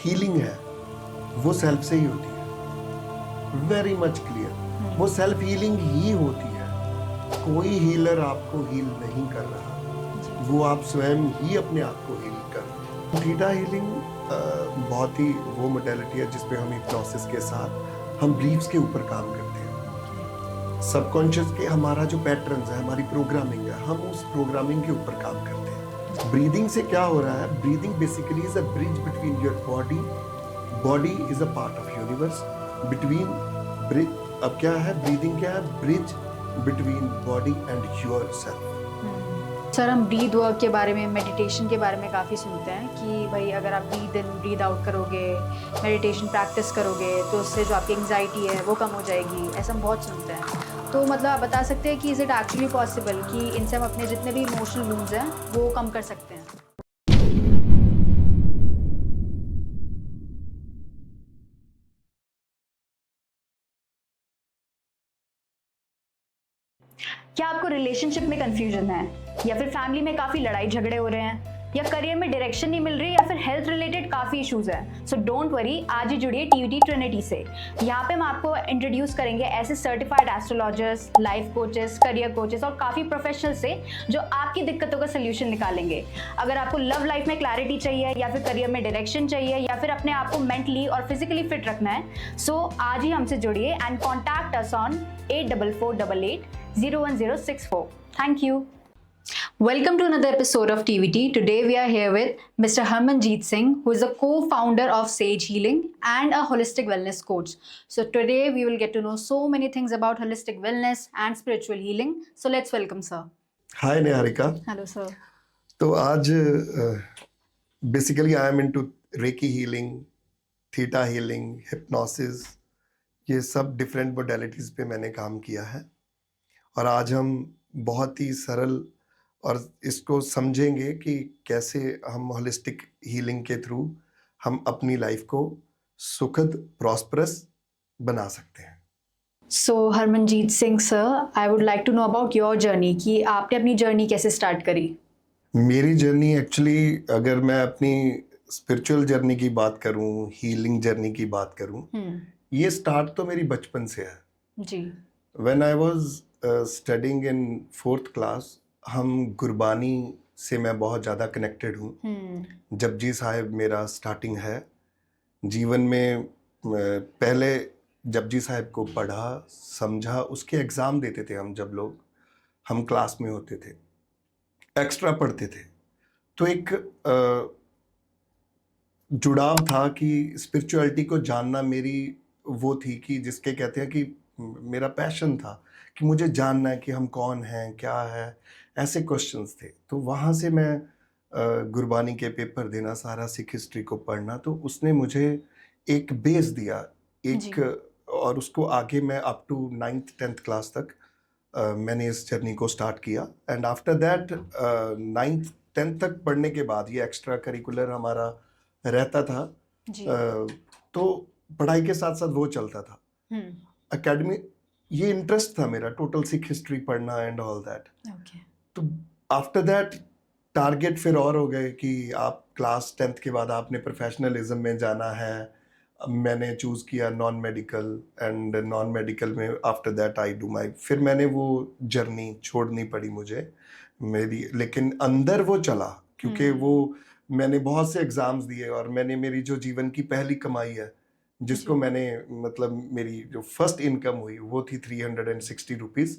Healing है वो self से ही होती है, वेरी मच क्लियर। वो सेल्फ हीलिंग ही होती है, कोई हीलर आपको हील नहीं कर रहा, वो आप स्वयं ही अपने आप को हील कर रहे हैं। थीटा हीलिंग बहुत ही वो मोडेलिटी है जिसपे हम हिप्नोसिस के साथ हम ब्रीफ्स के ऊपर काम करते हैं। सबकॉन्शियस के हमारा जो पैटर्न्स है, हमारी प्रोग्रामिंग है, हम उस प्रोग्रामिंग के ऊपर काम करते हैं। ब्रीदिंग से क्या हो रहा है, breathing basically is a bridge between your body is a part of universe, between अब क्या है, ब्रीदिंग क्या है, bridge between body and your self. Sir, हम ब्रीद वर्क के बारे में, मेडिटेशन के बारे में काफ़ी सुनते हैं कि भाई अगर आप ब्रीद इन ब्रीद आउट करोगे, मेडिटेशन प्रैक्टिस करोगे तो उससे जो आपकी एंग्जाइटी है वो कम हो जाएगी, ऐसा हम बहुत सुनते हैं। तो मतलब आप बता सकते हैं कि इज़ इट एक्चुअली पॉसिबल कि इनसे हम अपने जितने भी इमोशनल वुंड्स हैं वो कम कर सकते हैं? क्या आपको रिलेशनशिप में कंफ्यूजन है, या फिर फैमिली में काफ़ी लड़ाई झगड़े हो रहे हैं, या करियर में डायरेक्शन नहीं मिल रही, या फिर हेल्थ रिलेटेड काफ़ी इश्यूज हैं? सो डोंट वरी, आज ही जुड़िए टीवीटी ट्रिनिटी से। यहाँ पे हम आपको इंट्रोड्यूस करेंगे ऐसे certified astrologers, life coaches, career coaches और काफ़ी प्रोफेशनल से जो आपकी दिक्कतों का सोल्यूशन निकालेंगे। अगर आपको लव लाइफ में क्लैरिटी चाहिए, या फिर करियर में डायरेक्शन चाहिए, या फिर अपने आप को मेंटली और फिजिकली फिट रखना है, सो आज ही हमसे जुड़िए and contact us on 8448801064. Thank you. Welcome to another episode of TVT. Today we are here with Mr. Harmanjeet Singh, who is a co-founder of Sage Healing and a holistic wellness coach. So today we will get to know so many things about holistic wellness and spiritual healing. So let's welcome sir. Hi Niharika. Hello sir. तो आज basically I am into recce healing, theta healing, hypnosis, ये सब different modalities पे मैंने काम किया है। और आज हम बहुत ही सरल और इसको समझेंगे कि कैसे हम होलिस्टिक हीलिंग के थ्रू हम अपनी लाइफ को सुखद, प्रॉस्परस बना सकते हैं। So Harmanjeet Singh sir, I would like to know about your journey कि आपने अपनी जर्नी कैसे स्टार्ट करी? मेरी जर्नी एक्चुअली, अगर मैं अपनी स्पिरिचुअल जर्नी की बात करूं, हीलिंग जर्नी की बात करूं, ये स्टार्ट तो मेरी बचपन से है जी। When I was studying in 4th class, हम गुरबानी से मैं बहुत ज़्यादा कनेक्टेड हूँ। जपजी साहिब मेरा स्टार्टिंग है जीवन में। पहले जपजी साहिब को पढ़ा, समझा, उसके एग्ज़ाम देते थे हम, जब लोग हम क्लास में होते थे, एक्स्ट्रा पढ़ते थे, तो एक जुड़ाव था कि स्पिरिचुअलिटी को जानना मेरी वो थी कि जिसके कहते हैं कि मेरा पैशन था कि मुझे जानना है कि हम कौन हैं, क्या है, ऐसे क्वेश्चंस थे। तो वहाँ से मैं गुरबानी के पेपर देना, सारा सिख हिस्ट्री को पढ़ना, तो उसने मुझे एक बेस दिया एक, और उसको आगे मैं up to 9th 10th class तक मैंने इस जर्नी को स्टार्ट किया। And after that 9th 10th तक पढ़ने के बाद ये एक्स्ट्रा करिकुलर हमारा रहता था, तो पढ़ाई के साथ साथ वो चलता था। एकेडमी, ये इंटरेस्ट था मेरा, टोटल सिख हिस्ट्री पढ़ना एंड ऑल दैट। तो आफ्टर दैट टारगेट फिर और हो गए कि आप क्लास 10th के बाद आपने प्रोफेशनलिज्म में जाना है। मैंने चूज़ किया non medical, and non medical में after that I do my, फिर मैंने वो जर्नी छोड़नी पड़ी मुझे मेरी, लेकिन अंदर वो चला क्योंकि वो मैंने बहुत से एग्ज़ाम्स दिए, और मैंने मेरी जो जीवन की पहली कमाई है, जिसको मैंने, मतलब मेरी जो फर्स्ट इनकम हुई वो थी 360 रुपीज़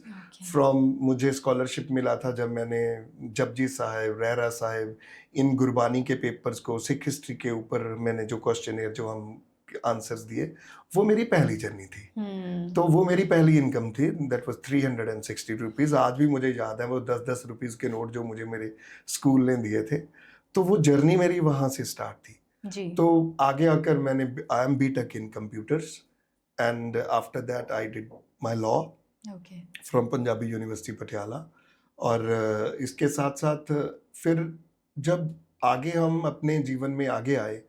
फ्रॉम, मुझे स्कॉलरशिप मिला था जब मैंने जपजी साहिब, रहरा साहिब, इन गुरबानी के पेपर्स को, सिख हिस्ट्री के ऊपर मैंने जो क्वेश्चनियर, जो हम आंसर्स दिए, वो मेरी पहली जर्नी थी। तो वो मेरी पहली इनकम थी, दैट वाज 360 रुपीज़। आज भी मुझे याद है वो 10-10 रुपीज़ के नोट जो मुझे मेरे स्कूल ने दिए थे। तो वो जर्नी मेरी वहाँ से स्टार्ट थी जी। तो आगे आकर मैंने, I am BTech in computers, and after that I did my law from Punjabi university Patiala. और इसके साथ साथ फिर जब आगे हम अपने जीवन में आगे आए,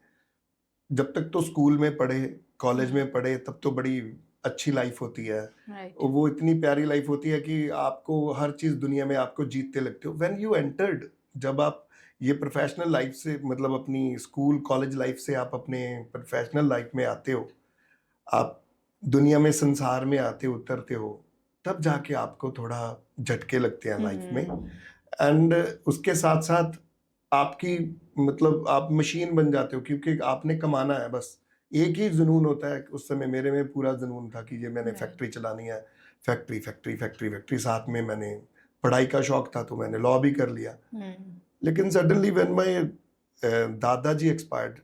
जब तक तो स्कूल में पढ़े, कॉलेज में पढ़े, तब तो बड़ी अच्छी लाइफ होती है, वो इतनी प्यारी लाइफ होती है कि आपको हर चीज़ दुनिया में आपको जीतते लगते हो। व्हेन यू एंटर्ड, जब आप ये प्रोफेशनल लाइफ से मतलब अपनी स्कूल कॉलेज लाइफ से आप अपने प्रोफेशनल लाइफ में आते हो, आप दुनिया में संसार में आते उतरते हो, तब जाके आपको थोड़ा झटके लगते हैं लाइफ में। एंड उसके साथ साथ आपकी मतलब आप मशीन बन जाते हो, क्योंकि आपने कमाना है बस। एक ही जुनून होता है उस समय, मेरे में पूरा जुनून था कि ये मैंने फैक्ट्री चलानी है, फैक्ट्री फैक्ट्री फैक्ट्री फैक्ट्री। साथ में मैंने पढ़ाई का शौक था तो मैंने लॉ भी कर लिया। लेकिन सडनली व्हेन माय दादाजी एक्सपायर्ड,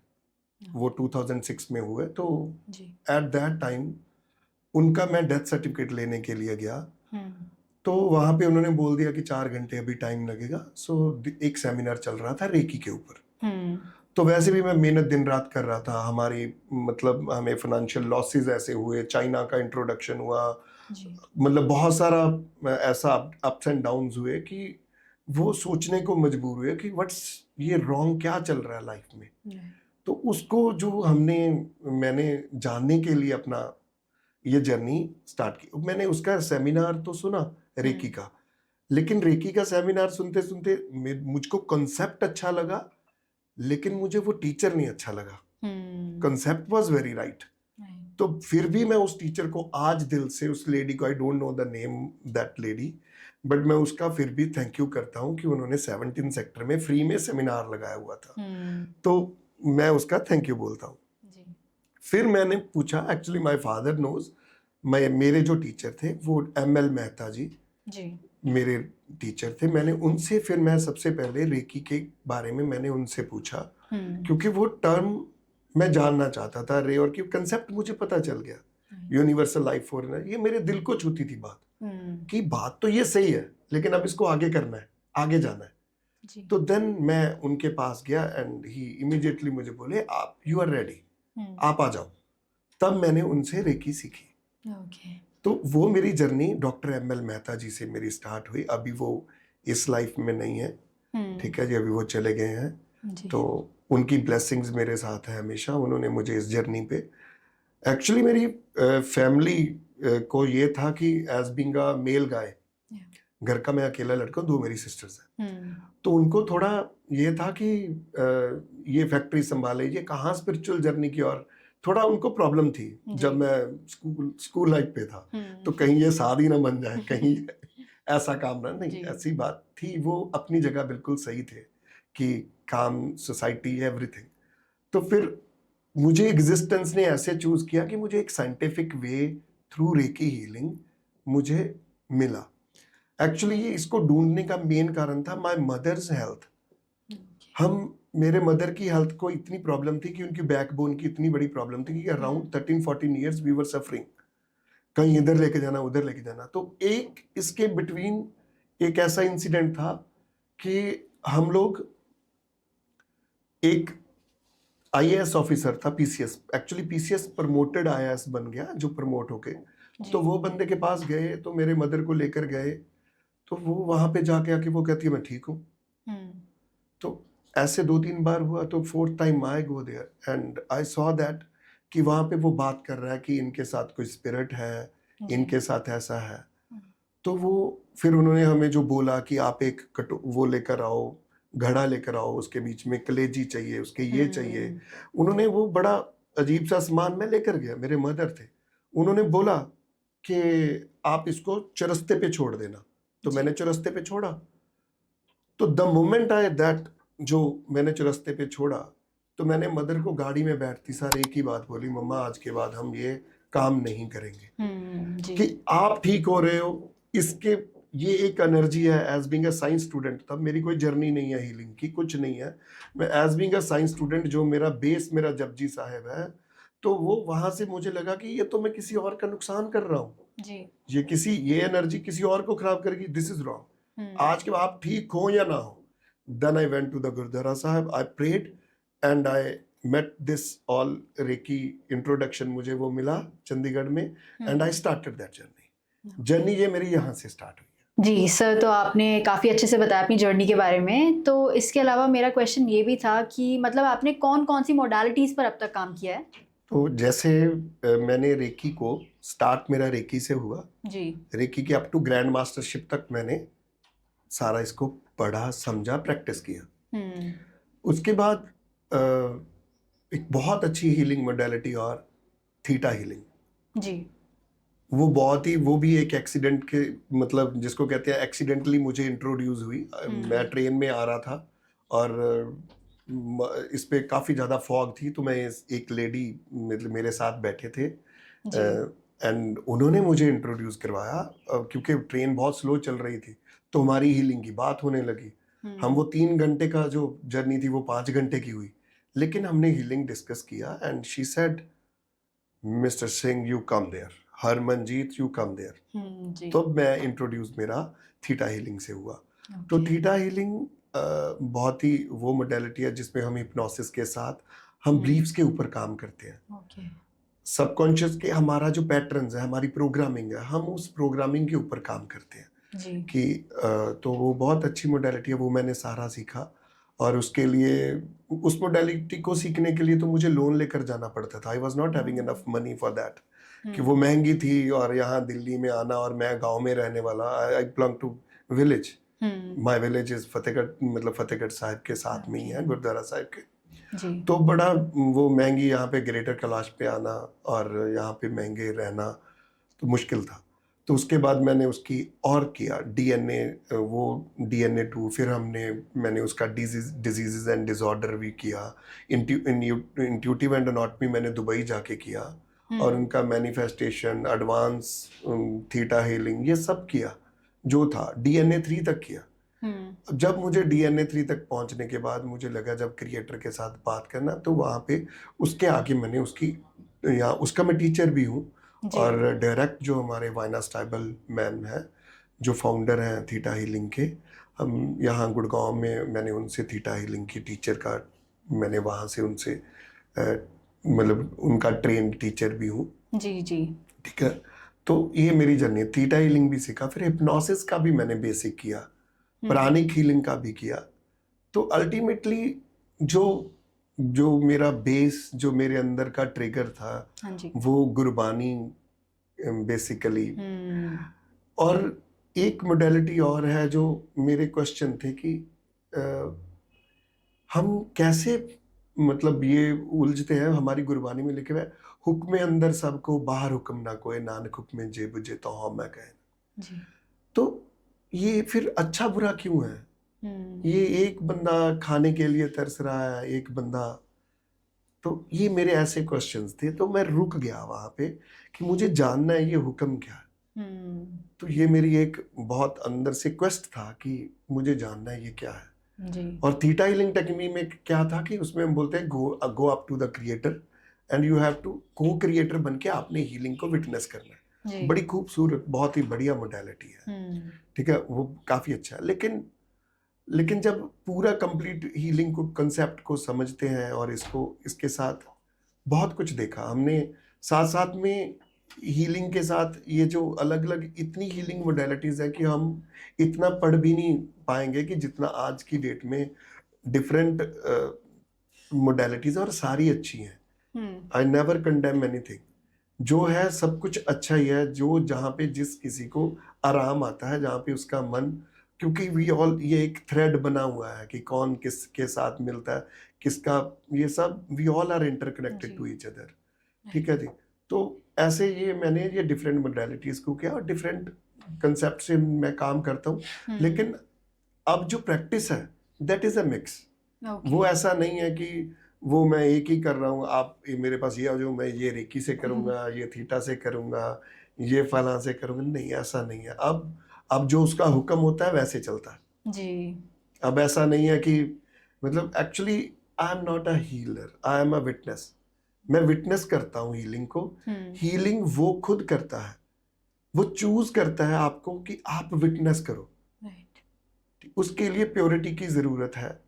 वो 2006 में हुए, तो एट दैट टाइम उनका मैं डेथ सर्टिफिकेट लेने के लिए गया, तो वहाँ पे उन्होंने बोल दिया कि 4 घंटे अभी टाइम लगेगा। सो एक सेमिनार चल रहा था रेकी के ऊपर। तो वैसे भी मैं मेहनत दिन रात कर रहा था। हमारी मतलब हमें फाइनेंशियल लॉसेस ऐसे हुए, चाइना का इंट्रोडक्शन हुआ, मतलब बहुत सारा ऐसा अप्स एंड डाउन्स हुए कि वो सोचने को मजबूर हुए कि व्हाट्स ये रॉन्ग क्या चल रहा है लाइफ में। तो उसको जो मैंने जानने के लिए अपना ये जर्नी स्टार्ट की। मैंने उसका सेमिनार तो सुना रेकी का, लेकिन रेकी का सेमिनार सुनते सुनते मुझको कॉन्सेप्ट अच्छा लगा, लेकिन मुझे वो टीचर नहीं अच्छा लगा। Concept was very right. तो फिर भी मैं उस टीचर को आज दिल से, उस लेडी को, आई don't know the name that lady, but मैं उसका फिर भी थैंक यू करता हूँ कि उन्होंने 17 सेक्टर में फ्री में सेमिनार लगाया हुआ था। तो मैं उसका थैंक यू बोलता हूँ। फिर मैंने पूछा, एक्चुअली माय फादर नोज, मेरे जो टीचर थे वो ML मेहता जी मेरे टीचर थे। मैंने उनसे, फिर मैं सबसे पहले रेकी के बारे में मैंने उनसे पूछा, क्योंकि वो टर्म मैं जानना चाहता था रे, और कि कंसेप्ट मुझे पता चल गया, यूनिवर्सल लाइफ फॉर्मूला। ये मेरे दिल को छूती थी बात, कि बात तो ये सही है, लेकिन अब इसको आगे करना है, आगे जाना है। तो देन मैं उनके पास गया एंड ही इमीडिएटली मुझे बोले, आप यू आर रेडी, आप आ जाओ। तब मैंने उनसे रेकी सीखी। तो वो मेरी जर्नी डॉक्टर ML मेहता जी से मेरी स्टार्ट हुई। अभी वो इस लाइफ में नहीं है, ठीक है जी, अभी वो चले गए हैं। तो उनकी ब्लेसिंग्स मेरे साथ है हमेशा। उन्होंने मुझे इस जर्नी पे, एक्चुअली मेरी फैमिली को ये था कि एज बीइंग अ मेल गाय, घर का मैं अकेला लड़का, 2 मेरी सिस्टर्स हैं, तो उनको थोड़ा ये था कि ये फैक्ट्री संभाले, ये कहाँ स्पिरिचुअल जर्नी की ओर थोड़ा उनको प्रॉब्लम थी। जब मैं स्कूल लाइफ पे था, तो कहीं ये शादी ना बन जाए, कहीं ऐसा काम ना, नहीं ऐसी बात थी। वो अपनी जगह बिल्कुल सही थे कि काम, सोसाइटी, एवरीथिंग। तो फिर मुझे एग्जिस्टेंस ने ऐसे चूज किया कि मुझे एक scientific way through recce healing मुझे मिला। एक्चुअली ये इसको ढूंढने का मेन कारण था माय मदर्स हेल्थ। मेरे मदर की हेल्थ को इतनी प्रॉब्लम थी कि उनकी बैकबोन की इतनी बड़ी प्रॉब्लम थी कि around 13-14 years we were suffering, कहीं इधर लेके जाना, उधर लेके जाना। तो एक इसके बिटवीन एक ऐसा इंसिडेंट था कि हम लोग, एक IAS ऑफिसर था, PCS, actually PCS promoted IAS बन गया, जो प्रमोट होके, तो वो बंदे के पास गए, तो मेरे मदर को लेकर गए, तो वो वहां पे जाके आके वो कहती है मैं ठीक हूँ। तो ऐसे 2-3 बार हुआ, तो 4th time I go there and I saw that कि वहां पे वो बात कर रहा है कि इनके साथ कोई स्पिरिट है, इनके साथ ऐसा है। तो वो फिर उन्होंने हमें जो बोला कि आप एक वो लेकर आओ, घड़ा लेकर आओ, उसके बीच में कलेजी चाहिए, उसके ये चाहिए। उन्होंने वो बड़ा अजीब सा सामान में लेकर गया, मेरे मदर थे। उन्होंने बोला कि आप इसको चरस्ते पे छोड़ देना। तो मैंने चरस्ते पे छोड़ा। तो द मोमेंट आई दैट, जो मैंने चरस्ते पे छोड़ा, तो मैंने मदर को गाड़ी में बैठती सार एक ही बात बोली, मम्मा आज के बाद हम ये काम नहीं करेंगे। कि आप ठीक हो रहे हो, इसके ये एक एनर्जी है। As being a science student, तब मेरी कोई जर्नी नहीं है हीलिंग की, कुछ नहीं है। मैं as being a science student, जो मेरा बेस मेरा जपजी साहब है, तो वो वहां से मुझे लगा कि ये तो मैं किसी और का नुकसान कर रहा हूँ, ये एनर्जी किसी और को खराब करेगी, दिस इज रॉन्ग। आज के आप ठीक हो या ना हो। Then I went to the Gurudwara Sahib, I prayed and I met this all Reiki introduction, मुझे वो मिला चंडीगढ़ में, and I started that journey। ये मेरी यहाँ से स्टार्ट हुई है। जी सर, तो आपने काफ़ी अच्छे से बताया अपनी जर्नी के बारे में। तो इसके अलावा मेरा क्वेश्चन ये भी था कि मतलब आपने कौन कौन सी मोडालिटीज़ पर अब तक काम किया है? तो जैसे मैंने रेकी को स्टार्ट मेरा रेकी से हुआ जी। रेकी के अप टू ग्रैंड मास्टरशिप तक मैंने सारा इसको पढ़ा, समझा, प्रैक्टिस किया। हम्म। उसके बाद एक बहुत अच्छी हीलिंग मोडेलिटी और थीटा हीलिंग। जी। वो बहुत ही, वो भी एक एक्सीडेंट के, मतलब जिसको कहते हैं एक्सीडेंटली मुझे इंट्रोड्यूस हुई। मैं ट्रेन में आ रहा था और इस पे काफ़ी ज़्यादा फॉग थी, तो मैं एक लेडी मतलब मेरे साथ बैठे थे जी। एंड उन्होंने मुझे इंट्रोड्यूस करवाया। क्योंकि ट्रेन बहुत स्लो चल रही थी तो हमारी हीलिंग की बात होने लगी। हम वो 3 घंटे का जो जर्नी थी वो 5 घंटे की हुई, लेकिन हमने हीलिंग डिस्कस किया and she said, mister Singh you come there, Harmanjeet you come there. जी। तो मैं इंट्रोड्यूस मेरा थीटा हीलिंग से हुआ। तो ओके। थीटा हीलिंग बहुत ही वो मोडेलिटी है जिसमें हम हिप्नोसिस के साथ हम ब्रीफ्स के ऊपर काम करते हैं। ओके। सबकॉन्शियस के हमारा जो पैटर्न्स है, हमारी प्रोग्रामिंग है, हम उस प्रोग्रामिंग के ऊपर काम करते हैं जी। कि तो वो बहुत अच्छी मोडेलिटी है, वो मैंने सारा सीखा। और उसके लिए, उस मोडेलिटी को सीखने के लिए तो मुझे लोन लेकर जाना पड़ता था। I was not having enough money for that, कि वो महंगी थी और यहाँ दिल्ली में आना, और मैं गांव में रहने वाला। I belong to village, my village is Fatehgarh, मतलब फतेहगढ़ साहिब के साथ में ही है, गुरुद्वारा साहिब के। जी। तो बड़ा वो महंगी यहाँ पे ग्रेटर कैलाश पे आना और यहाँ पे महंगे रहना तो मुश्किल था। तो उसके बाद मैंने उसकी और किया डीएनए, वो डीएनए 2, फिर मैंने उसका डिजीजेस एंड डिसऑर्डर भी किया। इंट्यूटिव एंड एनाटॉमी मैंने दुबई जाके किया और उनका मैनिफेस्टेशन, एडवांस थीटा हीलिंग, ये सब किया जो था, डीएनए 3 तक किया। जब मुझे डीएनए 3 तक पहुंचने के बाद मुझे लगा जब क्रिएटर के साथ बात करना, तो वहाँ पे उसके आगे मैंने उसकी, या उसका मैं टीचर भी हूँ। और डायरेक्ट जो हमारे वाइना स्टाइबल मैम है, जो फाउंडर हैं थीटा हीलिंग के, हम यहाँ गुड़गांव में, मैंने उनसे थीटा हीलिंग की टीचर का, मैंने वहाँ से उनसे मतलब उनका ट्रेन टीचर भी हूँ। जी। जी। ठीक है, तो ये मेरी जर्नी है। थीटा हीलिंग भी सीखा, फिर हिप्नोसिस का भी मैंने बेसिक किया, प्राणिक हीलिंग का भी किया। तो अल्टीमेटली जो जो मेरा बेस, जो मेरे अंदर का ट्रिगर था, हाँ जी। वो गुरबानी बेसिकली। और एक मोडेलिटी और है जो मेरे क्वेश्चन थे कि हम कैसे, मतलब ये उलझते हैं हमारी गुरबानी में लिखे हुए, हुक्म अंदर सबको बाहर हुक्म ना कोई, नानक हुक्म जे बुझे तो हम मैं कहे। जी। तो ये फिर अच्छा बुरा क्यों है? ये एक बंदा खाने के लिए तरस रहा है, एक बंदा, तो ये मेरे ऐसे क्वेश्चंस थे। तो मैं रुक गया वहां पे कि मुझे जानना है ये हुक्म क्या है। तो ये मेरी एक बहुत अंदर से क्वेस्ट था कि मुझे जानना है ये क्या है। जी। और थीटा हीलिंग टेक्निक में क्या था कि उसमें हम बोलते हैं go up to the creator and you have to को क्रिएटर बन के आपने हीलिंग को विटनेस करना है। बड़ी खूबसूरत, बहुत ही बढ़िया मोडेलिटी है। ठीक है, वो काफी अच्छा है। लेकिन जब पूरा कंप्लीट हीलिंग को, कंसेप्ट को समझते हैं और इसके साथ बहुत कुछ देखा हमने, साथ साथ में हीलिंग के साथ ये जो अलग अलग इतनी हीलिंग मोडेलिटीज है कि हम इतना पढ़ भी नहीं पाएंगे कि जितना आज की डेट में डिफरेंट मोडेलिटीज, और सारी अच्छी हैं। आई नेवर कंडेम एनीथिंग, जो है सब कुछ अच्छा ही है, जो जहाँ पे जिस किसी को आराम आता है, जहाँ पे उसका मन, क्योंकि वी ऑल, ये एक थ्रेड बना हुआ है कि कौन किसके साथ मिलता है, किसका, ये सब we all are interconnected to each other. ठीक है जी। तो ऐसे ये मैंने ये डिफरेंट मोडेलिटीज को किया और डिफरेंट कंसेप्ट से मैं काम करता हूँ। लेकिन अब जो प्रैक्टिस है दैट इज अ मिक्स। वो ऐसा नहीं है कि वो मैं एक ही कर रहा हूँ, आप मेरे पास ये आ जाओ, मैं ये रेकी से करूँगा, ये थीटा से करूँगा, ये फला से करूँगा, नहीं, ऐसा नहीं है। अब जो उसका हुक्म होता है वैसे चलता है जी। अब ऐसा नहीं है कि, मतलब actually I am not a healer, I am a witness. मैं विटनेस करता हूँ हीलिंग को। हीलिंग वो खुद करता है, वो चूज करता है आपको कि आप विटनेस करो। उसके लिए प्योरिटी की जरूरत है,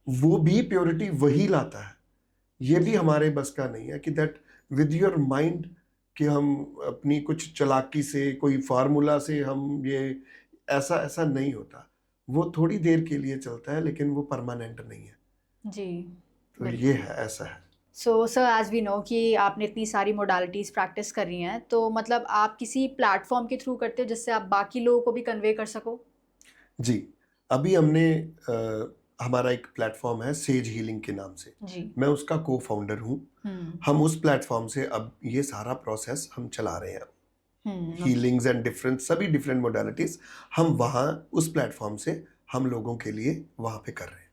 वो भी प्योरिटी वही लाता है। ये भी हमारे बस का नहीं है कि दैट विद योर माइंड, कि हम अपनी कुछ चालाकी से, कोई फार्मूला से हम ये, ऐसा नहीं होता। वो थोड़ी देर के लिए चलता है, लेकिन वो परमानेंट नहीं है जी। तो ये है, ऐसा है। So sir, as we know कि आपने इतनी सारी मोडालिटीज़ प्रैक्टिस कर रही हैं, तो मतलब आप किसी प्लेटफॉर्म के थ्रू करते हो जिससे आप बाकी लोगों को भी कन्वे कर सको? जी, अभी हमने हमारा एक प्लेटफॉर्म है सेज हीलिंग के नाम से, जी। मैं उसका को फाउंडर हूँ। हम उस प्लेटफॉर्म से अब ये सारा प्रोसेस हम चला रहे हैं, हीलिंग्स एंड डिफरेंट सभी डिफरेंट मोडालिटीज हम वहाँ उस प्लेटफॉर्म से हम लोगों के लिए वहाँ पे कर रहे हैं।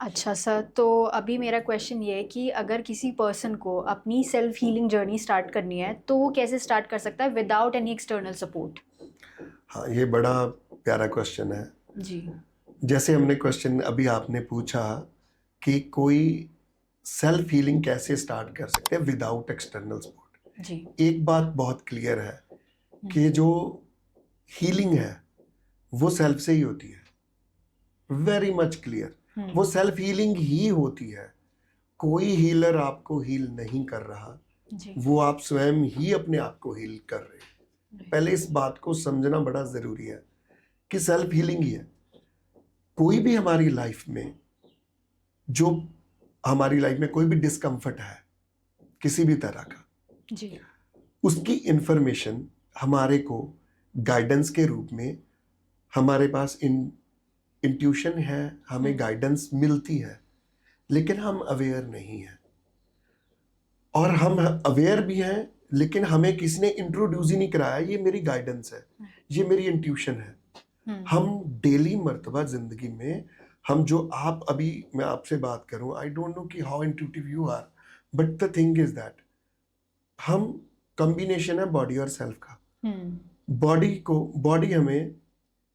अच्छा सर, तो अभी मेरा क्वेश्चन ये है कि अगर किसी पर्सन को अपनी सेल्फ हीलिंग जर्नी स्टार्ट करनी है तो वो कैसे स्टार्ट कर सकता है विदाउट एनी एक्सटर्नल सपोर्ट? हाँ, ये बड़ा प्यारा क्वेश्चन है। जी। जैसे हमने क्वेश्चन अभी आपने पूछा कि कोई सेल्फ हीलिंग कैसे स्टार्ट कर सकते हैं विदाउट एक्सटर्नल सपोर्ट। जी। एक बात बहुत क्लियर है कि जो हीलिंग है वो सेल्फ से ही होती है, वेरी मच क्लियर। वो सेल्फ हीलिंग ही होती है, कोई हीलर आपको हील नहीं कर रहा, जी। वो आप स्वयं ही अपने आप को हील कर रहे हैं। पहले इस बात को समझना बड़ा जरूरी है कि सेल्फ हीलिंग ही है। कोई भी हमारी लाइफ में कोई भी डिस्कम्फर्ट है किसी भी तरह का, जी। उसकी इंफॉर्मेशन हमारे को गाइडेंस के रूप में हमारे पास इंट्यूशन है, हमें गाइडेंस मिलती है, लेकिन हम अवेयर नहीं हैं। और हम अवेयर भी हैं लेकिन हमें किसी ने इंट्रोड्यूस ही नहीं कराया, ये मेरी गाइडेंस है, ये मेरी इंट्यूशन है। हम डेली मर्तबा जिंदगी में हम जो आप अभी मैं आपसे बात करूं, आई डोंट नो कि how intuitive you are, but the thing is that हम कॉम्बिनेशन है बॉडी और सेल्फ का। बॉडी हमें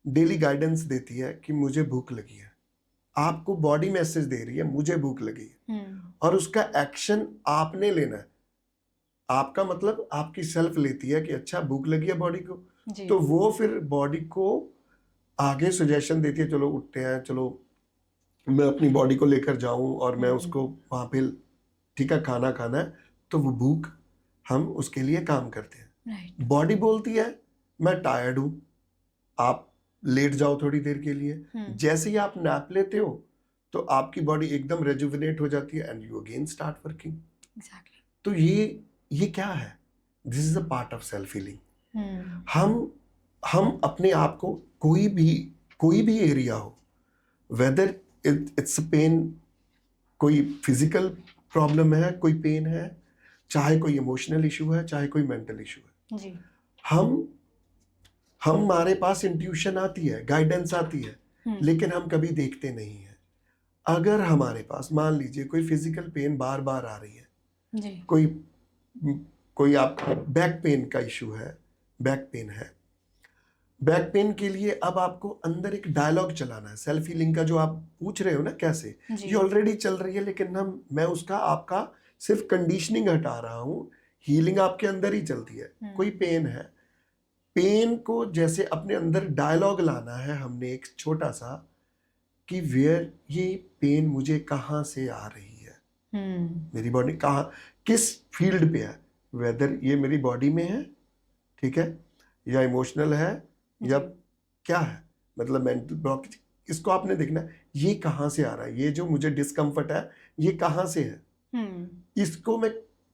डेली गाइडेंस देती है कि मुझे भूख लगी है, आपको बॉडी मैसेज दे रही है मुझे भूख लगी है, और उसका एक्शन आपने लेना है। आपका मतलब आपकी सेल्फ लेती है कि अच्छा भूख लगी है बॉडी को, तो वो फिर बॉडी को आगे सजेशन देती है, चलो उठते हैं, चलो मैं अपनी बॉडी को लेकर जाऊं और मैं उसको वहां पे ठीक है खाना खाना है, तो वो भूख हम उसके लिए काम करते हैं। बॉडी बोलती है मैं टायर्ड हूं, आप लेट जाओ थोड़ी देर के लिए। जैसे ही आप नैप लेते हो तो आपकी बॉडी एकदम रेजुविनेट हो जाती है and you again start working. तो ये क्या है? This is a part of self healing. हम अपने आप को कोई भी एरिया हो, वेदर इट्स पेन, कोई फिजिकल प्रॉब्लम है, कोई पेन है, चाहे कोई इमोशनल इशू है, चाहे कोई मेंटल इशू है जी। हमारे पास इंट्यूशन आती है, गाइडेंस आती है, लेकिन हम कभी देखते नहीं है। अगर हमारे पास मान लीजिए कोई फिजिकल पेन बार बार आ रही है जी। कोई आप बैक पेन का इशू है, बैक पेन है, बैक पेन के लिए अब आपको अंदर एक डायलॉग चलाना है। सेल्फ हीलिंग का जो आप पूछ रहे हो ना कैसे, ये ऑलरेडी चल रही है, लेकिन मैं उसका आपका सिर्फ कंडीशनिंग हटा रहा हूँ। हीलिंग आपके अंदर ही चलती है। कोई पेन है, पेन को जैसे अपने अंदर डायलॉग लाना है हमने एक छोटा सा, कि वेयर ये पेन मुझे कहाँ से आ रही है, मेरी बॉडी कहाँ किस फील्ड पे है, वेदर ये मेरी बॉडी में है, ठीक है, या इमोशनल है, या क्या है, मतलब मेंटल ब्लॉक, इसको आपने देखना है ये कहाँ से आ रहा है, ये जो मुझे डिस्कम्फर्ट है ये कहाँ से है, इसको मैं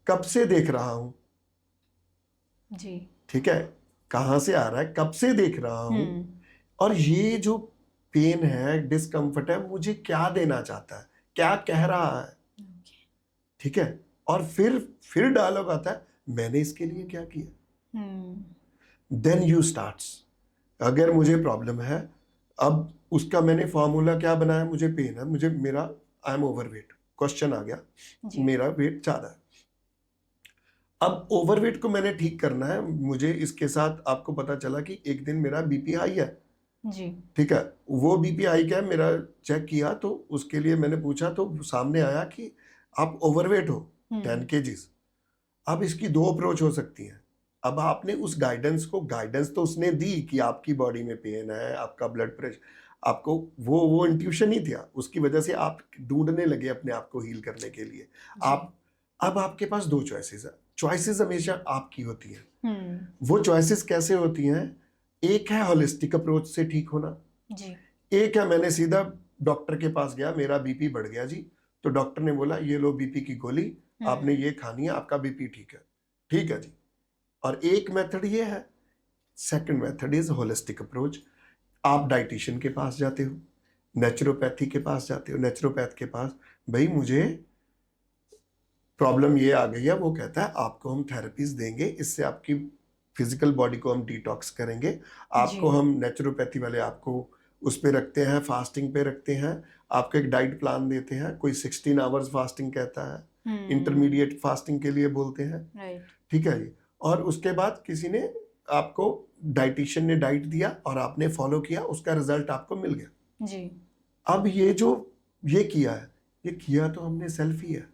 कब से देख रहा हूं जी, ठीक है, कहाँ से आ रहा है, कब से देख रहा हूं, और ये जो पेन है, डिस्कम्फर्ट है, मुझे क्या देना चाहता है, क्या कह रहा है, ठीक है, और फिर डायलॉग आता है मैंने इसके लिए क्या किया। देन यू स्टार्ट्स, अगर मुझे प्रॉब्लम है, अब उसका मैंने फॉर्मूला क्या बनाया, मुझे पेन है, मुझे मेरा आई एम ओवरवेट, क्वेश्चन आ गया मेरा वेट ज्यादा है, अब ओवरवेट को मैंने ठीक करना है, मुझे इसके साथ आपको पता चला कि एक दिन मेरा बीपी हाई है जी, ठीक है, वो बीपी हाई क्या है मेरा चेक किया, तो उसके लिए मैंने पूछा तो सामने आया कि आप ओवरवेट हो 10 kgs। अब इसकी दो अप्रोच हो सकती हैं। अब आपने उस गाइडेंस तो उसने दी कि आपकी बॉडी में पेन है, आपका ब्लड प्रेशर, आपको वो इंट्यूशन ही था, उसकी वजह से आप ढूंढने लगे अपने आप को हील करने के लिए। अब आपके पास दो चॉइसेस है, चॉइसेस हमेशा आपकी होती हैं। वो चॉइसेस कैसे होती हैं, एक है होलिस्टिक अप्रोच से ठीक होना जी, एक है मैंने सीधा डॉक्टर के पास गया, मेरा बीपी बढ़ गया जी, तो डॉक्टर ने बोला ये लो बीपी की गोली, आपने ये खानी है, आपका बीपी ठीक है जी। और एक मेथड ये है, second method is holistic approach. आप डाइटिशियन के पास जाते हो, नेचुरोपैथी के पास जाते हो, नेचुरोपैथ के पास, भाई मुझे प्रॉब्लम ये आ गई है, वो कहता है आपको हम थेरेपीज देंगे, इससे आपकी फिजिकल बॉडी को हम डिटॉक्स करेंगे, आपको जी। हम नेचुरोपैथी वाले आपको उस पे रखते हैं, फास्टिंग पे रखते हैं, आपको एक डाइट प्लान देते हैं, कोई 16 आवर्स फास्टिंग कहता है, इंटरमीडिएट फास्टिंग के लिए बोलते हैं, राइट। ठीक है जी। और उसके बाद किसी ने आपको, डाइटिशियन ने डाइट दिया और आपने फॉलो किया, उसका रिजल्ट आपको मिल गया। जी। अब ये जो ये किया है, ये किया तो हमने सेल्फ ही है,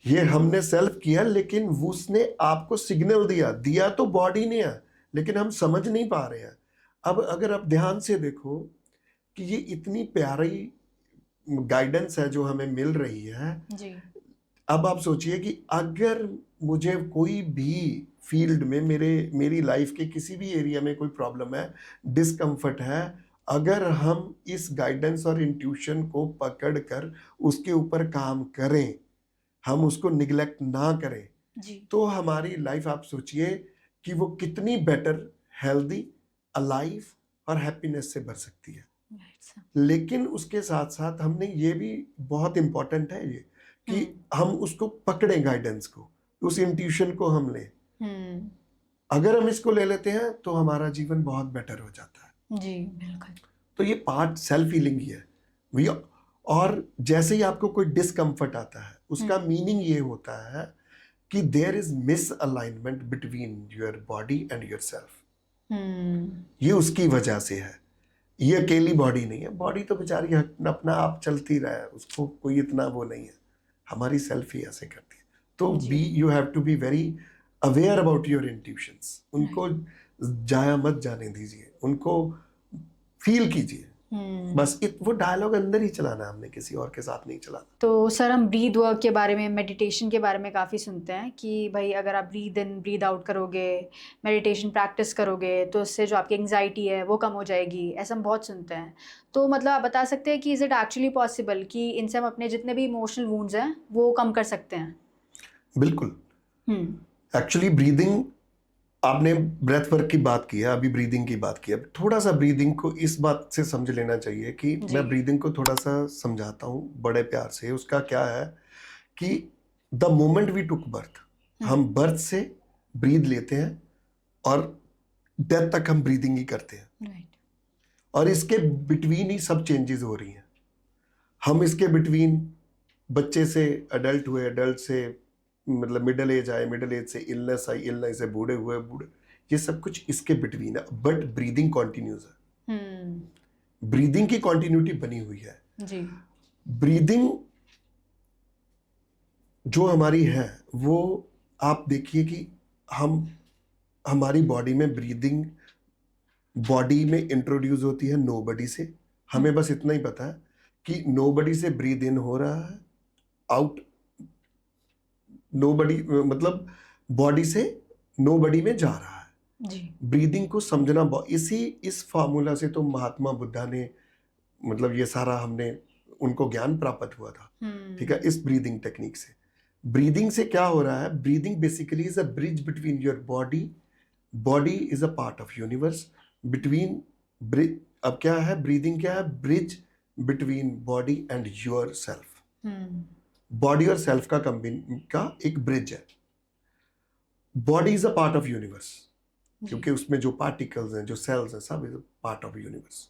ये हमने सेल्फ किया, लेकिन उसने आपको सिग्नल दिया तो बॉडी ने है, लेकिन हम समझ नहीं पा रहे हैं। अब अगर आप ध्यान से देखो कि ये इतनी प्यारी गाइडेंस है जो हमें मिल रही है जी। अब आप सोचिए कि अगर मुझे कोई भी फील्ड में मेरी लाइफ के किसी भी एरिया में कोई प्रॉब्लम है, डिस्कम्फर्ट है, अगर हम इस गाइडेंस और इंट्यूशन को पकड़ कर उसके ऊपर काम करें, हम उसको निगलेक्ट ना करें, जी। तो हमारी लाइफ आप सोचिए कि वो कितनी बेटर, हेल्दी, अलाइव और हैप्पीनेस से भर सकती है। लेकिन उसके साथ साथ हमने ये भी, बहुत इंपॉर्टेंट है ये, कि हम उसको पकड़ें, गाइडेंस को, उस इंट्यूशन को हम लें। अगर हम इसको ले लेते हैं तो हमारा जीवन बहुत बेटर हो जाता है। जी बिल्कुल। तो ये पार्ट सेल्फ हीलिंग ही है भैया। और जैसे ही आपको कोई डिस्कम्फर्ट आता है, उसका मीनिंग ये होता है कि there is misalignment between your body and your self. ये उसकी वजह से है, ये अकेली बॉडी नहीं है। बॉडी तो बेचारी अपना आप चलती रहा है, उसको कोई इतना वो नहीं है, हमारी सेल्फ ही ऐसे करती है। तो you have to be very aware about your intuitions. उनको जाया मत जाने दीजिए, उनको फील कीजिए। बस वो डायलॉग अंदर ही चलाना है, हमने किसी और के साथ नहीं चलाना। तो सर, हम ब्रीद वर्क के बारे में, मेडिटेशन के बारे में काफ़ी सुनते हैं कि भाई अगर आप ब्रीद इन ब्रीद आउट करोगे, मेडिटेशन प्रैक्टिस करोगे, तो उससे जो आपकी एंग्जाइटी है वो कम हो जाएगी, ऐसा हम बहुत सुनते हैं। तो मतलब आप बता सकते हैं कि इज़ इट एक्चुअली पॉसिबल कि इनसे हम अपने जितने भी इमोशनल वुंड्स हैं वो कम कर सकते हैं? बिल्कुल। एक्चुअली ब्रीदिंग, आपने ब्रेथ वर्क की बात की है, अभी ब्रीदिंग की बात की है। थोड़ा सा ब्रीदिंग को इस बात से समझ लेना चाहिए कि मैं ब्रीदिंग को थोड़ा सा समझाता हूँ बड़े प्यार से। उसका क्या है कि the moment we took birth, हम बर्थ से ब्रीद लेते हैं और डेथ तक हम ब्रीदिंग ही करते हैं। और इसके बिटवीन ही सब चेंजेस हो रही हैं। हम इसके बिटवीन, बच्चे से अडल्ट हुए, अडल्ट से मतलब मिडिल एज आए, मिडिल एज से इलनेस आई, इलनेस से बूढ़े हुए, बूढ़े, ये सब कुछ इसके बिटवीन है। बट ब्रीदिंग कॉन्टिन्यूस है। ब्रीदिंग की कॉन्टिन्यूटी बनी हुई है जी। ब्रीदिंग जो हमारी है, वो आप देखिए कि हमारी बॉडी में ब्रीदिंग, बॉडी में इंट्रोड्यूस होती है नोबडी से। हमें बस इतना ही पता है कि नोबडी से ब्रीद इन हो रहा है, आउट नोबडी, मतलब बॉडी से नोबडी में जा रहा है जी। ब्रीदिंग को समझना, इस फार्मूला से तो महात्मा बुद्धा ने, मतलब ये सारा हमने, उनको ज्ञान प्राप्त हुआ था, ठीक है, इस ब्रीदिंग टेक्निक से। ब्रीदिंग से क्या हो रहा है, breathing basically is a bridge between your body is a part of universe, between, अब क्या है ब्रीदिंग, क्या है, bridge between body and your self. Body और सेल्फ का एक ब्रिज है। Body is a part of universe, क्योंकि उसमें जो पार्टिकल्स हैं, जो सेल्स हैं, सब is a part of universe.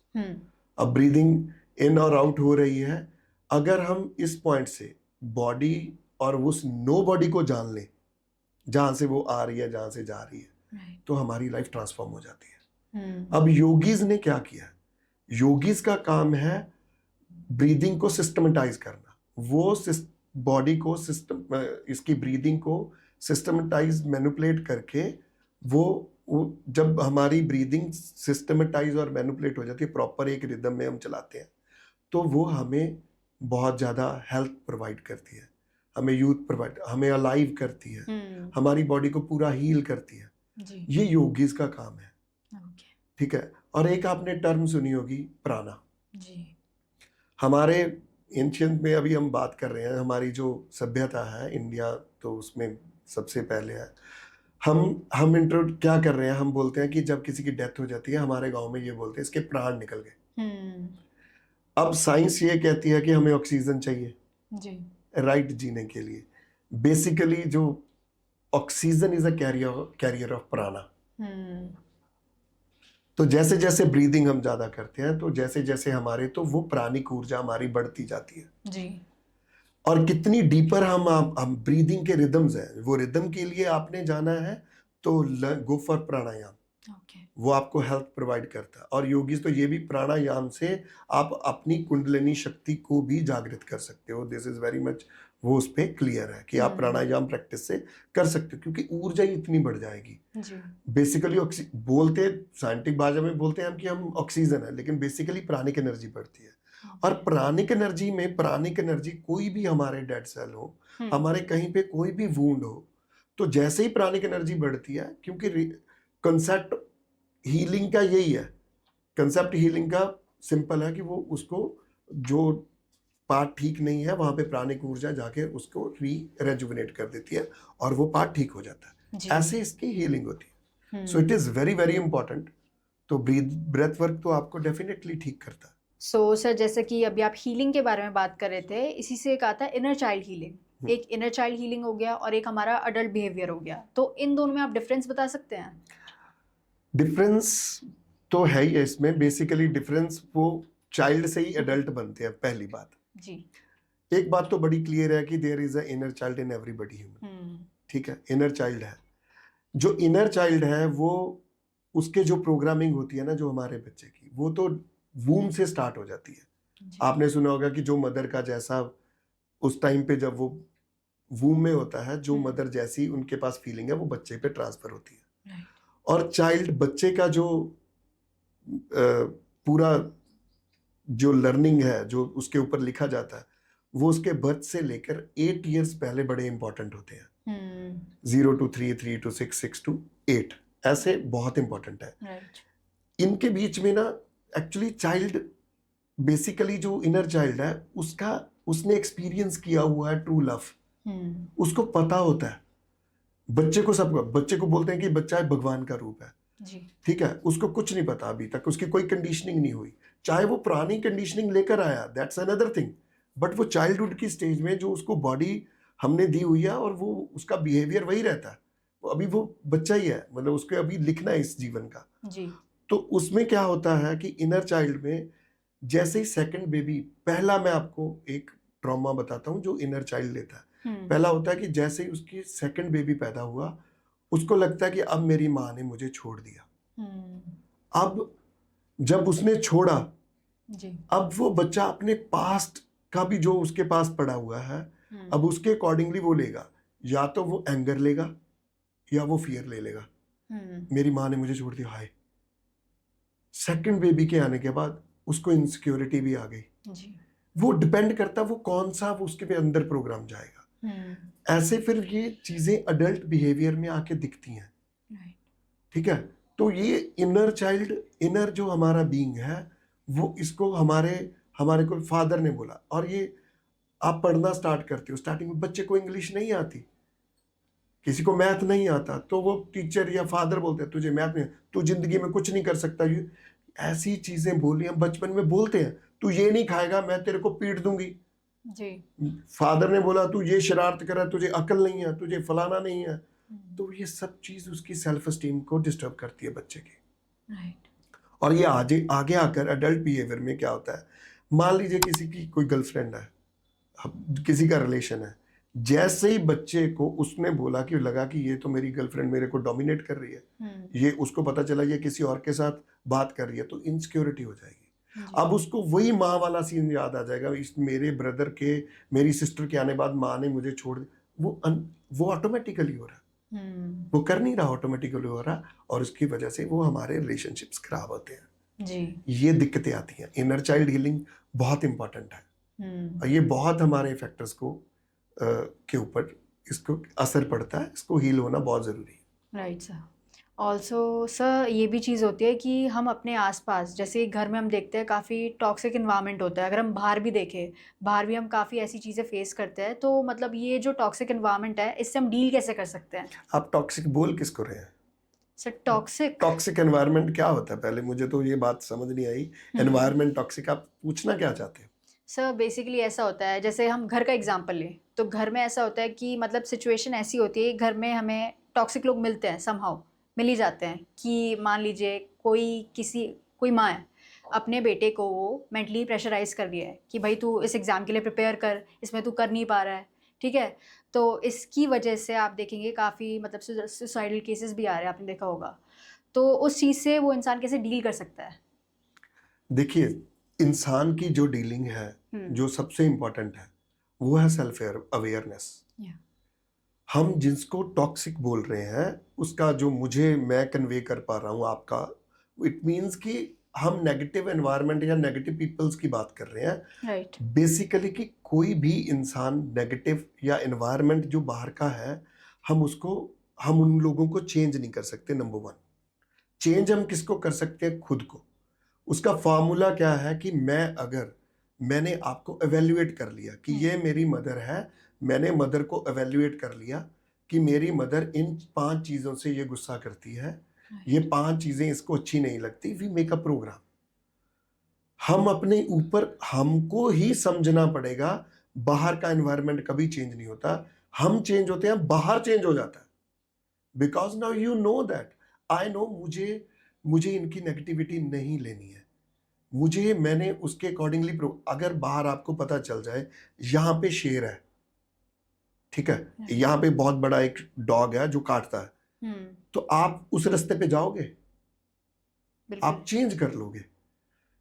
अब ब्रीदिंग इन और आउट हो रही है। अगर हम इस पॉइंट से बॉडी और उस नो बॉडी को जान लें, जहां से वो आ रही है, जहां से जा रही है, तो हमारी लाइफ ट्रांसफॉर्म हो जाती है। अब योगीज ने क्या किया, योगीज का काम है ब्रीदिंग को सिस्टमेटाइज करना। वो बॉडी को इसकी ब्रीदिंग को सिस्टमेटाइज, मैनिपुलेट करके, वो जब हमारी ब्रीदिंग सिस्टमेटाइज और मैनिपुलेट हो जाती है, प्रॉपर एक रिदम में हम चलाते हैं, तो वो हमें बहुत ज़्यादा हेल्थ प्रोवाइड करती है, हमें यूथ प्रोवाइड, हमें अलाइव करती है, हमारी बॉडी को पूरा हील करती है जी। ये योगीज का काम है। ठीक है। और एक आपने टर्म सुनी होगी, प्राणा जी। हमारे एंशियंट में, अभी हम बात कर रहे हैं, हमारी जो सभ्यता है इंडिया, तो उसमें सबसे पहले है, हम इंट्रो क्या कर रहे हैं, हम बोलते हैं कि जब किसी की डेथ हो जाती है, हमारे गांव में ये बोलते हैं इसके प्राण निकल गए। अब साइंस ये कहती है कि हमें ऑक्सीजन चाहिए जी। राइट जीने के लिए। बेसिकली जो oxygen is a carrier of प्राणा। तो जैसे जैसे ब्रीदिंग हम ज्यादा करते हैं तो जैसे जैसे हमारे तो वो प्राणिक ऊर्जा हमारी बढ़ती जाती है जी। और कितनी डीपर हम ब्रीदिंग के रिदम्स हैं, वो रिदम के लिए आपने जाना है तो गो फॉर प्राणायाम। ओके। वो आपको हेल्थ प्रोवाइड करता है। और योगी तो ये भी प्राणायाम से आप अपनी कुंडलिनी शक्ति को भी जागृत कर सकते हो। दिस इज वेरी मच वो उस पर क्लियर है कि आप प्राणायाम प्रैक्टिस से कर सकते हो क्योंकि ऊर्जा ही इतनी बढ़ जाएगी। जी। बेसिकली बोलते साइंटिफिक भाषा में बोलते हैं हम कि हम ऑक्सीजन है, लेकिन बेसिकली प्राणिक एनर्जी बढ़ती है। और प्राणिक एनर्जी कोई भी हमारे डेड सेल हो, हमारे कहीं पे कोई भी वूंड हो, तो जैसे ही प्राणिक एनर्जी बढ़ती है, क्योंकि कंसेप्ट हीलिंग का यही है। कंसेप्ट हीलिंग का सिंपल है कि वो उसको जो पार्ट ठीक नहीं है वहां पे प्राणिक ऊर्जा जाके उसको रेजुविनेट कर देती है और वो पार्ट ठीक हो जाता है। ऐसे इसकी हीलिंग होती है। So it is very very important. तो ब्रेथ वर्क तो आपको डेफिनेटली ठीक करता है। सो सर, जैसे कि अभी आप हीलिंग के बारे में बात कर रहे थे, इसी से एक आता है इनर चाइल्ड हीलिंग। एक इनर चाइल्ड हीलिंग हो गया और एक हमारा अडल्ट बिहेवियर हो गया, तो इन दोनों में आप डिफरेंस बता सकते हैं? डिफरेंस तो है ही है इसमें। बेसिकली डिफरेंस वो चाइल्ड से ही एडल्ट बनते हैं, पहली बात जी। एक बात तो बड़ी क्लियर है कि there is a inner child in everybody human. ठीक है, इनर चाइल्ड है। जो इनर चाइल्ड है वो उसके जो प्रोग्रामिंग होती है ना, जो हमारे बच्चे की, वो तो वूम से स्टार्ट हो जाती है। आपने सुना होगा कि जो मदर का जैसा उस टाइम पे जब वो वूम में होता है, जो मदर जैसी उनके पास फीलिंग है वो बच्चे पे ट्रांसफर होती है। और चाइल्ड बच्चे का जो पूरा जो लर्निंग है जो उसके ऊपर लिखा जाता है वो उसके बर्थ से लेकर 8 इयर्स पहले बड़े इंपॉर्टेंट होते हैं। 0 to 3, 3 to 6, 6 to 8 ऐसे बहुत इंपॉर्टेंट है। इनके बीच में ना एक्चुअली चाइल्ड बेसिकली जो इनर चाइल्ड है उसने एक्सपीरियंस किया हुआ है ट्रू लव। उसको पता होता है। बच्चे को बोलते हैं कि बच्चा भगवान का रूप है जी। ठीक है, उसको कुछ नहीं पता अभी तक, उसकी कोई कंडीशनिंग नहीं हुई, चाहे वो पुरानी कंडीशनिंग लेकर आया, दैट्स अनदर थिंग। बट वो चाइल्डहुड की स्टेज में जो उसको बॉडी हमने दी हुई है और वो उसका बिहेवियर वही रहता है, अभी वो बच्चा ही है, मतलब उसको अभी लिखना है इस जीवन का जी। तो उसमें क्या होता है कि इनर चाइल्ड में जैसे ही सेकंड बेबी, पहला मैं आपको एक ट्रॉमा बताता हूँ जो इनर चाइल्ड लेता है। पहला होता है कि जैसे ही उसकी सेकंड बेबी पैदा हुआ उसको लगता है कि अब मेरी माँ ने मुझे छोड़ दिया। अब जब उसने छोड़ा जी। अब वो बच्चा अपने पास्ट का भी जो उसके पास पड़ा हुआ है अब उसके अकॉर्डिंगली वो लेगा, या तो वो एंगर लेगा या वो फियर ले लेगा। मेरी माँ ने मुझे छोड़ दिया, हाय। सेकंड बेबी के आने के बाद उसको इनसिक्योरिटी भी आ गई जी। वो डिपेंड करता वो कौन सा वो उसके पे अंदर प्रोग्राम जाएगा। ऐसे फिर ये चीजें अडल्ट बिहेवियर में आके दिखती हैं। ठीक है, तो ये इनर चाइल्ड, इनर जो हमारा बीइंग है वो इसको हमारे को फादर ने बोला। और ये आप पढ़ना स्टार्ट करते हो, स्टार्टिंग में बच्चे को इंग्लिश नहीं आती, किसी को मैथ नहीं आता, तो वो टीचर या फादर बोलते हैं तुझे मैथ नहीं, तू जिंदगी में कुछ नहीं कर सकता। ये ऐसी चीजें बोली हम बचपन में बोलते हैं, तू ये नहीं खाएगा मैं तेरे को पीट दूंगी जी। फादर ने बोला तू ये शरारत कर रहा है, तुझे अकल नहीं है, तुझे फलाना नहीं है। तो ये सब चीज उसकी सेल्फ एस्टीम को डिस्टर्ब करती है बच्चे की। राइट। और ये आगे आकर अडल्ट बिहेवियर में क्या होता है, मान लीजिए किसी की कोई गर्लफ्रेंड है, किसी का रिलेशन है, जैसे ही बच्चे को उसने बोला कि लगा कि ये तो मेरी गर्लफ्रेंड मेरे को डोमिनेट कर रही है, ये उसको पता चला ये किसी और के साथ बात कर रही है, तो इनसिक्योरिटी हो जाएगी। अब उसको वही माँ वाला सीन याद आ जाएगा, इस मेरे ब्रदर के, मेरी सिस्टर के आने बाद माँ ने मुझे छोड़ दिया। वो ऑटोमेटिकली हो रहा है, वो कर नहीं रहा, ऑटोमेटिकली हो रहा, और उसकी वजह से वो हमारे रिलेशनशिप्स खराब होते हैं जी। ये दिक्कतें आती हैं। इनर चाइल्ड हीलिंग बहुत इंपॉर्टेंट है और ये बहुत हमारे फैक्टर्स को के ऊपर इसको असर पड़ता है, इसको हील होना बहुत ज़रूरी है। Right sir. ऑल्सो सर ये भी चीज़ होती है कि हम अपने आसपास, जैसे घर में हम देखते हैं काफ़ी टॉक्सिक इन्वायरमेंट होता है, अगर हम बाहर भी देखें, बाहर भी हम काफ़ी ऐसी चीज़ें फेस करते हैं, तो मतलब ये जो टॉक्सिक इन्वायरमेंट है इससे हम डील कैसे कर सकते हैं? आप टॉक्सिक बोल किसको रहे हैं? सर टॉक्सिक टॉक्सिक एनवायरनमेंट क्या होता है, पहले मुझे तो ये बात समझ नहीं आई। एनवायरनमेंट टॉक्सिक, आप पूछना क्या चाहते हैं? सर बेसिकली ऐसा होता है, जैसे हम घर का एग्जांपल लें तो घर में ऐसा होता है कि मतलब सिचुएशन ऐसी होती है, घर में हमें टॉक्सिक लोग मिलते हैं, समहाउ मिल ही जाते हैं कि मान लीजिए कोई माँ है, अपने बेटे को वो मेंटली प्रेशराइज कर दिया है कि भाई तू इस एग्ज़ाम के लिए प्रिपेयर कर, इसमें तू कर नहीं पा रहा है, ठीक है। तो इसकी वजह से आप देखेंगे काफ़ी मतलब सुसाइडल केसेस भी आ रहे हैं, आपने देखा होगा। तो उस चीज़ से वो इंसान कैसे डील कर सकता है? देखिए, इंसान की जो डीलिंग है, जो सबसे इम्पोर्टेंट है, वो है सेल्फ अवेयरनेस। हम जिसको टॉक्सिक बोल रहे हैं, उसका जो मैं कन्वे कर पा रहा हूँ आपका, इट मीन्स कि हम नेगेटिव एनवायरनमेंट या नेगेटिव पीपल्स की बात कर रहे हैं। राइट। बेसिकली कि कोई भी इंसान नेगेटिव या एनवायरनमेंट जो बाहर का है, हम उन लोगों को चेंज नहीं कर सकते। नंबर वन, चेंज हम किसको कर सकते हैं? खुद को। उसका फॉर्मूला क्या है कि मैंने आपको एवेल्युएट कर लिया कि ये मेरी मदर है, मैंने मदर को एवेल्युएट कर लिया कि मेरी मदर इन 5 चीज़ों से ये गुस्सा करती है, ये 5 चीज़ें इसको अच्छी नहीं लगती। We make a program. हम अपने ऊपर, हमको ही समझना पड़ेगा। बाहर का एनवायरनमेंट कभी चेंज नहीं होता, हम चेंज होते हैं, बाहर चेंज हो जाता है। Because now you know that, I know मुझे इनकी नेगेटिविटी नहीं लेनी है। मैंने उसके अकॉर्डिंगली अगर बाहर आपको पता चल जाए यहाँ पे शेर है, ठीक है, यहाँ पे बहुत बड़ा एक डॉग है जो काटता है, तो आप उस रास्ते पे जाओगे? आप चेंज कर लोगे।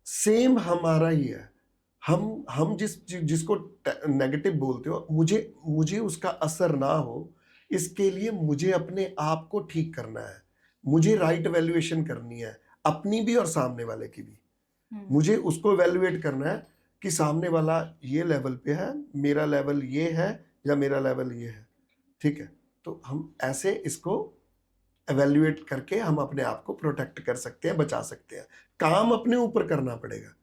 सेम हमारा ही है। हम जिसको नेगेटिव बोलते हो, मुझे उसका असर ना हो, इसके लिए मुझे अपने आप को ठीक करना है। मुझे राइट वैल्यूएशन करनी है, अपनी भी और सामने वाले की भी। मुझे उसको वैल्यूएट करना है कि सामने वाला ये लेवल पे है, मेरा लेवल ये है, या मेरा लेवल ये है, ठीक है। तो हम ऐसे इसको एवेल्युएट करके हम अपने आप को प्रोटेक्ट कर सकते हैं, बचा सकते हैं। काम अपने ऊपर करना पड़ेगा,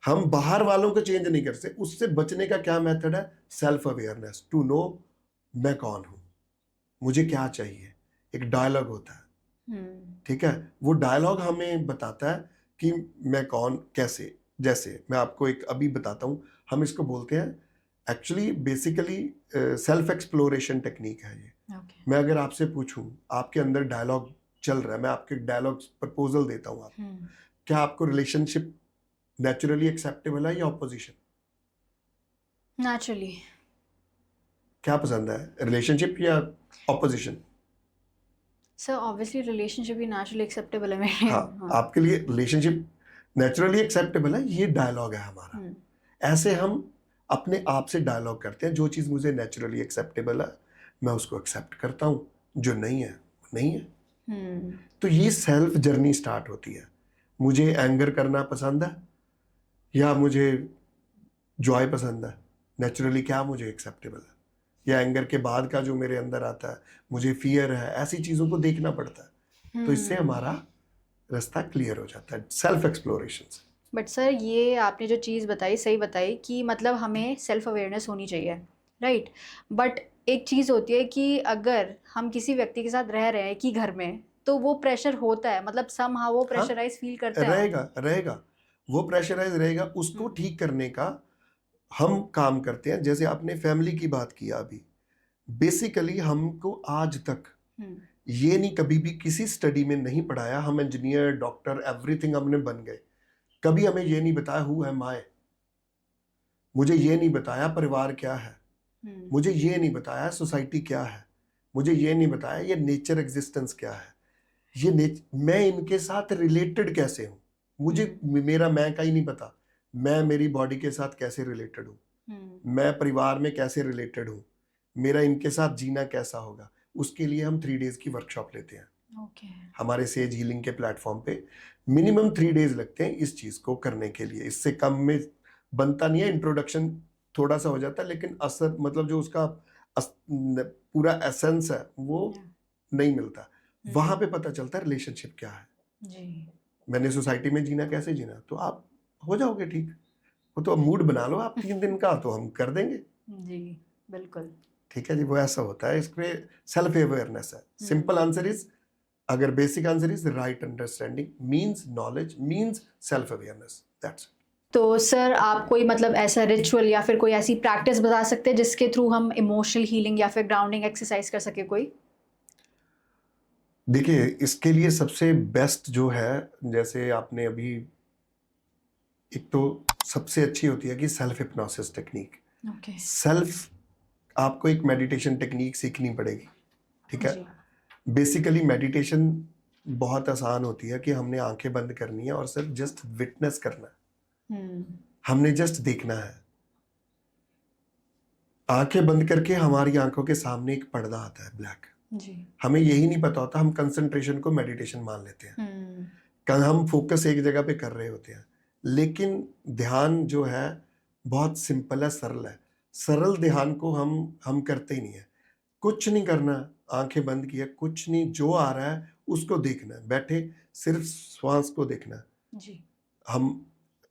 हम बाहर वालों को चेंज नहीं कर सकते। उससे बचने का क्या मेथड है? सेल्फ अवेयरनेस, टू नो मैं कौन हूं, मुझे क्या चाहिए। एक डायलॉग होता है, ठीक है, वो डायलॉग हमें बताता है कि मैं कौन, कैसे। जैसे मैं आपको एक अभी बताता हूं, हम इसको बोलते हैं actually basically self exploration technique है ये। मैं अगर आपसे पूछूं, आपके अंदर डायलॉग चल रहा है, मैं आपके डायलॉग प्रपोजल देता हूं आपको, क्या आपको रिलेशनशिप नेचुरली एक्सेप्टेबल है या ऑपोजिशन? नेचुरली। क्या पसंद है, रिलेशनशिप या ऑपोजिशन? सर ऑब्वियसली रिलेशनशिप ही नेचुरली एक्सेप्टेबल है मेरे लिए। हाँ, आपके लिए रिलेशनशिप नेचुरली एक्सेप्टेबल है, ये डायलॉग है हमारा। ऐसे हम अपने आप से डायलॉग करते हैं, जो चीज़ मुझे नेचुरली एक्सेप्टेबल है मैं उसको एक्सेप्ट करता हूँ, जो नहीं है वो नहीं है। तो ये सेल्फ जर्नी स्टार्ट होती है। मुझे एंगर करना पसंद है या मुझे जॉय पसंद है, नेचुरली क्या मुझे एक्सेप्टेबल है, या एंगर के बाद का जो मेरे अंदर आता है, मुझे फियर है, ऐसी चीज़ों को देखना पड़ता है। तो इससे हमारा रास्ता क्लियर हो जाता है सेल्फ एक्सप्लोरेशन से। बट सर ये आपने जो चीज़ बताई सही बताई कि मतलब हमें सेल्फ अवेयरनेस होनी चाहिए, राइट। बट एक चीज़ होती है कि अगर हम किसी व्यक्ति के साथ रह रहे हैं कि घर में, तो वो प्रेशर होता है, मतलब समहाउ वो प्रेशराइज फील करता है। रहेगा वो प्रेशराइज रहेगा। उसको ठीक करने का हम काम करते हैं। जैसे आपने फैमिली की बात किया अभी, बेसिकली हमको आज तक ये नहीं, कभी भी किसी स्टडी में नहीं पढ़ाया, हम इंजीनियर, डॉक्टर, एवरीथिंग हमने बन गए, कभी हमें ये नहीं बताया हु एम आई। मुझे ये नहीं बताया परिवार क्या है, मुझे ये नहीं बताया सोसाइटी क्या है, मुझे ये नहीं बताया ये नेचर एग्जिस्टेंस क्या है, मैं इनके साथ रिलेटेड कैसे हूँ। मुझे मेरा मैं का ही नहीं पता, मैं मेरी बॉडी के साथ कैसे रिलेटेड हूँ, मैं परिवार में कैसे रिलेटेड हूँ, मेरा इनके साथ जीना कैसा होगा। उसके लिए हम 3 डेज की वर्कशॉप लेते हैं। हमारे सेज हीलिंग के प्लेटफॉर्म पे मिनिमम 3 डेज लगते हैं इस चीज को करने के लिए। इससे कम में बनता नहीं है। इंट्रोडक्शन थोड़ा सा हो जाता है, लेकिन असर मतलब जो उसका पूरा एसेंस है वो नहीं मिलता। वहां पे पता चलता है रिलेशनशिप क्या है जी। मैंने सोसाइटी में जीना कैसे जीना, तो आप हो जाओगे ठीक। वो तो मूड बना लो आप 3 दिन का, तो हम कर देंगे जी बिल्कुल। ठीक है जी। वो ऐसा होता है, इस पे सेल्फ अवेयरनेस है। सिंपल आंसर इज अगर basic answer is right understanding means knowledge means self awareness, that's. तो सर आप कोई मतलब ऐसा रिचुअल या फिर कोई ऐसी प्रैक्टिस बता सकते हैं जिसके थ्रू हम इमोशनल हीलिंग या फिर ग्राउंडिंग एक्सरसाइज कर सके कोई? देखिए, इसके लिए सबसे बेस्ट जो है, जैसे आपने अभी, एक तो सबसे अच्छी होती है कि self hypnosis technique. Okay self, आपको एक मेडिटेशन टेक्निक सीखनी पड़ेगी, ठीक है। जी। बेसिकली मेडिटेशन बहुत आसान होती है कि हमने आंखें बंद करनी है और सिर्फ जस्ट विटनेस करना है, हमने जस्ट देखना है। आंखें बंद करके हमारी आंखों के सामने एक पर्दा आता है ब्लैक, जी। हमें यही नहीं पता होता, हम कंसंट्रेशन को मेडिटेशन मान लेते हैं, हम फोकस एक जगह पे कर रहे होते हैं। लेकिन ध्यान जो है बहुत सिंपल है, सरल है। सरल ध्यान को हम करते ही नहीं है। कुछ नहीं करना, आंखें बंद किया, कुछ नहीं, जो आ रहा है उसको देखना है, बैठे सिर्फ श्वास को देखना है जी। हम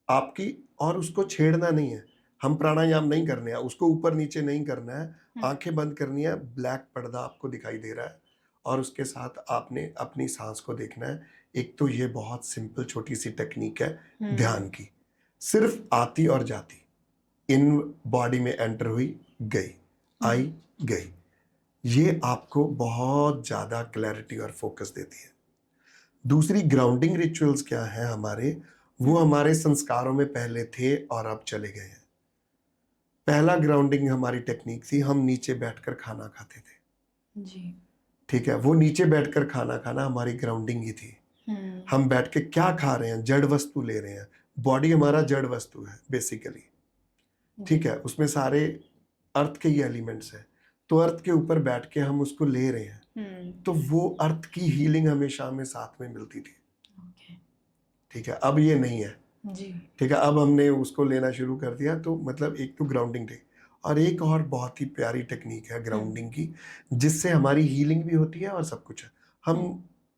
आपकी, और उसको छेड़ना नहीं है। हम प्राणायाम नहीं करने हैं, उसको ऊपर नीचे नहीं करना है, आंखें बंद करनी है, ब्लैक पर्दा आपको दिखाई दे रहा है और उसके साथ आपने अपनी सांस को देखना है। एक तो ये बहुत सिंपल छोटी सी टेक्निक है ध्यान की, सिर्फ आती और जाती, इन बॉडी में एंटर हुई, गई, आई, गई। ये आपको बहुत ज़्यादा क्लैरिटी और फोकस देती है। दूसरी ग्राउंडिंग रिचुअल्स क्या है हमारे, वो हमारे संस्कारों में पहले थे और अब चले गए हैं। पहला ग्राउंडिंग हमारी टेक्निक थी, हम नीचे बैठकर खाना खाते थे जी। ठीक है। वो नीचे बैठकर खाना खाना हमारी ग्राउंडिंग ही थी। हम बैठ के क्या खा रहे हैं, जड़ वस्तु ले रहे हैं। बॉडी हमारा जड़ वस्तु है बेसिकली, ठीक है। उसमें सारे अर्थ के ही एलिमेंट्स हैं, तो अर्थ के ऊपर बैठ के हम उसको ले रहे हैं, तो वो अर्थ की हीलिंग हमेशा हमें साथ में मिलती थी, ठीक है। अब ये नहीं है जी। ठीक है, अब हमने उसको लेना शुरू कर दिया। तो मतलब एक तो ग्राउंडिंग थे, और एक और बहुत ही प्यारी टेक्निक है ग्राउंडिंग की, जिससे हमारी हीलिंग भी होती है और सब कुछ है।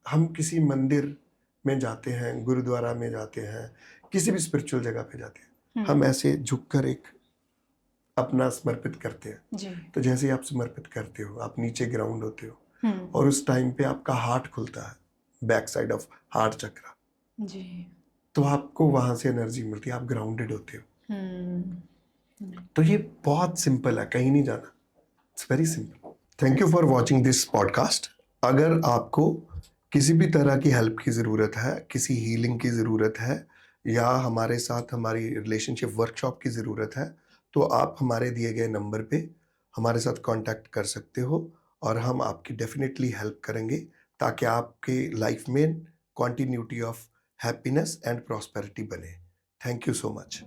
हम किसी मंदिर में जाते हैं, गुरुद्वारा में जाते हैं, किसी भी स्पिरिचुअल जगह पे जाते हैं, हम ऐसे झुककर एक अपना समर्पित करते हैं जी। तो जैसे आप समर्पित करते हो, आप नीचे ग्राउंड होते हो, और उस टाइम पे आपका हार्ट खुलता है, बैक साइड ऑफ हार्ट चक्रा, जी। तो आपको वहां से एनर्जी मिलती है, आप ग्राउंडेड होते हो। तो ये बहुत सिंपल है, कहीं नहीं जाना, it's very simple. Thank you for watching this podcast. अगर आपको किसी भी तरह की हेल्प की ज़रूरत है, किसी हीलिंग की ज़रूरत है, या हमारे साथ हमारी रिलेशनशिप वर्कशॉप की ज़रूरत है, तो आप हमारे दिए गए नंबर पे हमारे साथ कांटेक्ट कर सकते हो, और हम आपकी डेफिनेटली हेल्प करेंगे, ताकि आपके लाइफ में continuity of happiness and prosperity बने। Thank you so much.